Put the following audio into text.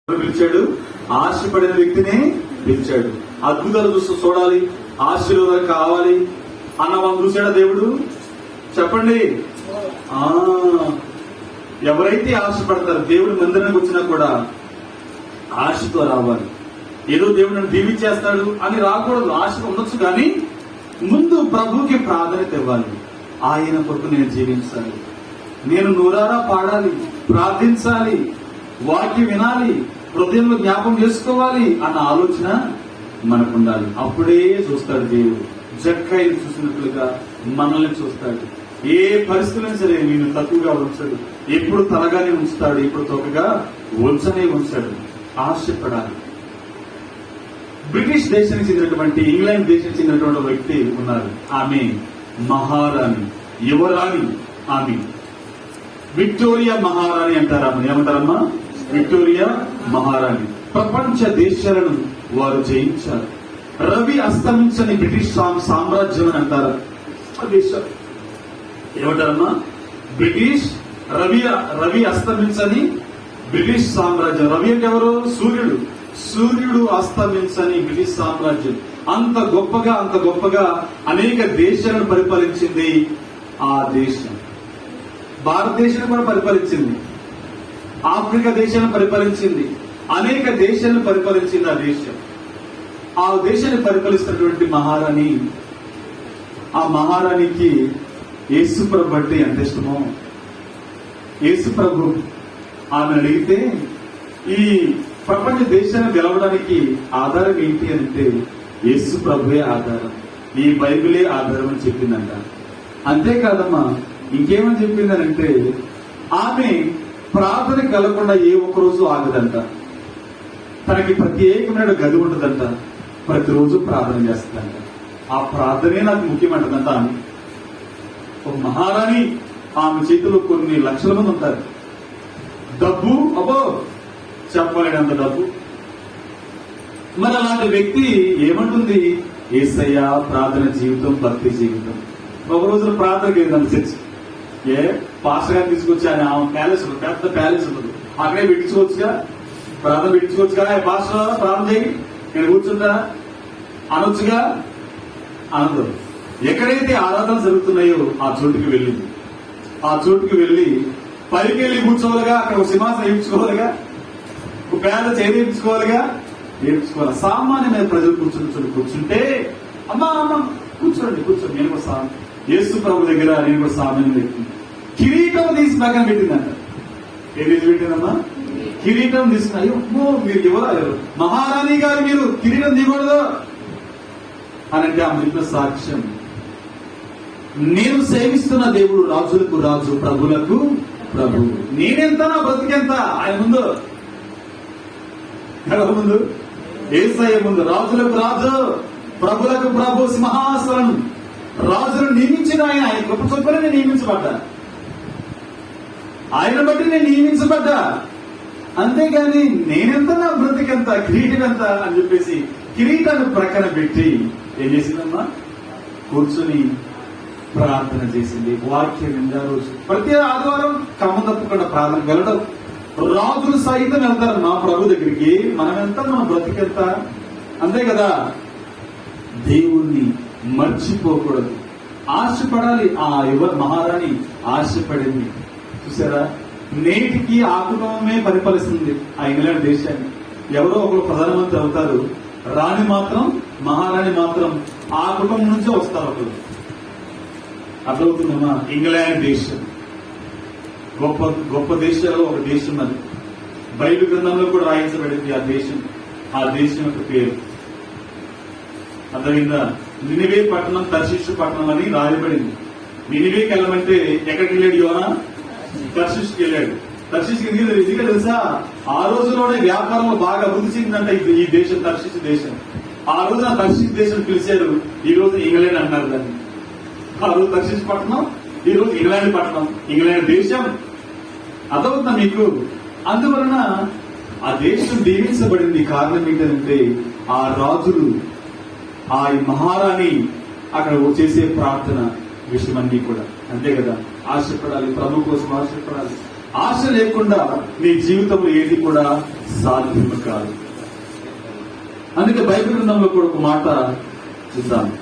పిలిచాడు, ఆశపడిన వ్యక్తినే పిలిచాడు. అద్భుతాలు చూడాలి, ఆశీర్వాదాలు కావాలి అన్న వాళ్ళు చూశాడా దేవుడు? చెప్పండి. ఎవరైతే ఆశపడతారో దేవుడు మందిరానికి వచ్చినా కూడా ఆశతో రావాలి. ఏదో దేవుడు నన్ను దీవించేస్తాడు అని రాకూడదు. ఆశ ఉండొచ్చు, కానీ ముందు ప్రభువుకి ప్రాధాన్యత ఇవ్వాలి. ఆయన కొరకు నేను జీవించాలి, నేను నూరారా పాడాలి, ప్రార్థించాలి, వాక్యం వినాలి, హృదయంలో జ్ఞాపం చేసుకోవాలి అన్న ఆలోచన మనకు ఉండాలి. అప్పుడే చూస్తాడు దేవుడు. జక్కయ్యను చూసినట్లుగా మనల్ని చూస్తాడు. ఏ పరిస్థితులను సరే నేను తక్కువగా ఉంచాడు. ఎప్పుడు తలగానే ఉంచుతాడు, ఎప్పుడు తొక్కగా ఉంచనే ఉంచాడు. ఆశపడాలి. బ్రిటిష్ దేశానికి చెందినటువంటి, ఇంగ్లాండ్ దేశానికి చెందినటువంటి వ్యక్తి ఉన్నారు. ఆమె మహారాణి, యువరాణి. ఆమె విక్టోరియా మహారాణి అంటారు. ఆమె ఏమంటారమ్మా? విక్టోరియా మహారాణి. ప్రపంచ దేశాలను వారు జయించారు. రవి అస్తమించని బ్రిటిష్ సామ్రాజ్యం అని అంటారు. ఏమంటారమ్మా? బ్రిటిష్ రవి అస్తమించని బ్రిటిష్ సామ్రాజ్యం. రవి అంటే ఎవరు? సూర్యుడు. సూర్యుడు అస్తమించని బ్రిటిష్ సామ్రాజ్యం. అంత గొప్పగా అనేక దేశాలను పరిపాలించింది ఆ దేశం. భారతదేశాన్ని కూడా పరిపాలించింది, ఆఫ్రికా దేశాన్ని పరిపాలించింది, అనేక దేశాలను పరిపాలించింది ఆ దేశం. ఆ దేశాన్ని పరిపాలిస్తున్నటువంటి మహారాణి, ఆ మహారాణికి యేసుప్రభు అంటే ఎంత ఇష్టమో. యేసుప్రభు ఆమె అడిగితే ఈ ప్రపంచ దేశాన్ని గెలవడానికి ఆధారం ఏంటి అంటే యేసుప్రభువే ఆధారం, ఈ బైబిలే ఆధారం అని చెప్పిందంట. అంతేకాదమ్మా, ఇంకేమని చెప్పిందనంటే ఆమె ప్రార్థన కలగకుండా ఏ ఒక్క రోజు ఆగదంట. తనకి ప్రత్యేకమైన గది ఉంటుందంట. ప్రతిరోజు ప్రార్థన చేస్తుందంట. ఆ ప్రార్థనే నాకు ముఖ్యమంటదంట. ఆమె ఒక మహారాణి. ఆమె చేతిలో కొన్ని లక్షల మంది ఉంటారు. డబ్బు అబ్బో చెప్పలేనంత డబ్బు. మరి అలాంటి వ్యక్తి ఏమంటుంది? యేసయ్య ప్రార్థన జీవితం, భక్తి జీవితం. ఒక రోజున ప్రార్థనకి ఏంటంత చర్చి పాస్టర్ గారిని తీసుకొచ్చి ఆయన ప్యాలెస్ ఉంటుంది, పెద్ద ప్యాలెస్ ఉంటుంది, అక్కడే పెట్టించుకోవచ్చుగా, ప్రార్థన పెట్టించుకోవచ్చు కదా. పాస్టర్ ప్రార్థన చేయి, నేను కూర్చుంటా అనొచ్చుగా. అనదు. ఎక్కడైతే ఆరాధన జరుగుతున్నాయో ఆ చోటుకి వెళ్ళింది. ఆ చోటుకి వెళ్ళి పైకి వెళ్ళి కూర్చోవాలిగా, అక్కడ ఒక సింహాసనం వేయించుకోవాలిగా, ఒక పేద చేయించుకోవాలిగా, వేయించుకోవాలి. సామాన్యమైన ప్రజలు కూర్చుంటే అమ్మా కూర్చోండి నేను కూడా యేసు ప్రభు దగ్గర నేను కూడా సామాన్యం పెట్టింది. కిరీటం తీసి పక్కన పెట్టిందంట. ఏది పెట్టిందమ్మా? కిరీటం తీసుకున్నా. అయ్యో మీరు ఎవరు? మహారాణి గారు మీరు కిరీటం తీయకూడదు అని అంటే ఆమె చెప్పిన సాక్ష్యం, నేను సేవిస్తున్న దేవుడు రాజులకు రాజు, ప్రభులకు ప్రభు. నేనెంత, నా బ్రతికెంత ఆయన ముందు, ఎవరి ముందు? యేసయ్య ముందు. రాజులకు రాజు, ప్రభులకు ప్రభు, సింహాసనం. రాజులను నియమించిన ఆయన గొప్ప చొప్పున నేను నియమించబడ్డా, ఆయన బట్టి నేను నియమించబడ్డా. అంతేగాని నేనెంత, నా బ్రతికెంత, కిరీటం ఎంత అని చెప్పేసి కిరీటాన్ని ప్రక్కన పెట్టి ఏం చేసిందమ్మా? కూర్చుని ప్రార్థన చేసింది. వాక్యం విందా రోజు. ప్రతి ఆదివారం క్రమం తప్పకుండా ప్రార్థన వెళ్ళడం. రాజులు సైతం వెళ్తారు మా ప్రభు దగ్గరికి. మనం ఎంత, మన బ్రతికెంత. అంతే కదా. దేవుణ్ణి మర్చిపోకూడదు, ఆశపడాలి. ఆ మహారాణి ఆశపడింది. చూసారా, నేటికి ఆ కుటుంబమే పరిపాలిస్తుంది ఆ ఇంగ్లాండ్ దేశాన్ని. ఎవరో ఒకరు ప్రధానమంత్రి అవుతారు, రాణి మాత్రం, మహారాణి మాత్రం ఆ కుటుంబం నుంచే వస్తారు ఒకరు. అర్థమవుతుందమ్మా? ఇంగ్లాండ్ దేశం గొప్ప దేశాలలో ఒక దేశం. అది బైబిల్ గ్రంథంలో కూడా రాయించబడింది ఆ దేశం యొక్క పేరు. అర్థమైందా? నినివే పట్టణం, తర్షీషు పట్టణం అని రాయబడింది. నినివేకి వెళ్ళమంటే ఎక్కడికి వెళ్ళాడు యోనా? తర్షీషుకి వెళ్ళాడు. తర్షీషుకి ఎందుకు తెలుసా? ఆ రోజులోనే వ్యాపారంలో బాగా అభివృద్ధి చెందిందంట ఈ దేశం, తర్షీషు దేశం. ఆ రోజున తర్షీషు దేశం పిలిచారు, ఈ రోజు ఇంగ్లాండ్ అన్నారు దాన్ని. ఆ రోజు తర్షీషు పట్టణం, ఈ రోజు ఇంగ్లాండ్ పట్టణం, ఇంగ్లాండ్ దేశం. అదవుతుందా మీకు? అందువలన ఆ దేశం దీవించబడింది. కారణం ఏంటంటే ఆ రాజులు, ఆ మహారాణి అక్కడ చేసే ప్రార్థన విషయం అన్ని కూడా. అంతే కదా. ఆశపడాలి, ప్రభు కోసం ఆశపడాలి. ఆశ లేకుండా నీ జీవితంలో ఏది కూడా సాధ్యం కాదు. అందుకే బైబిల్ గ్రంథంలో కూడా ఒక మాట చూద్దాం.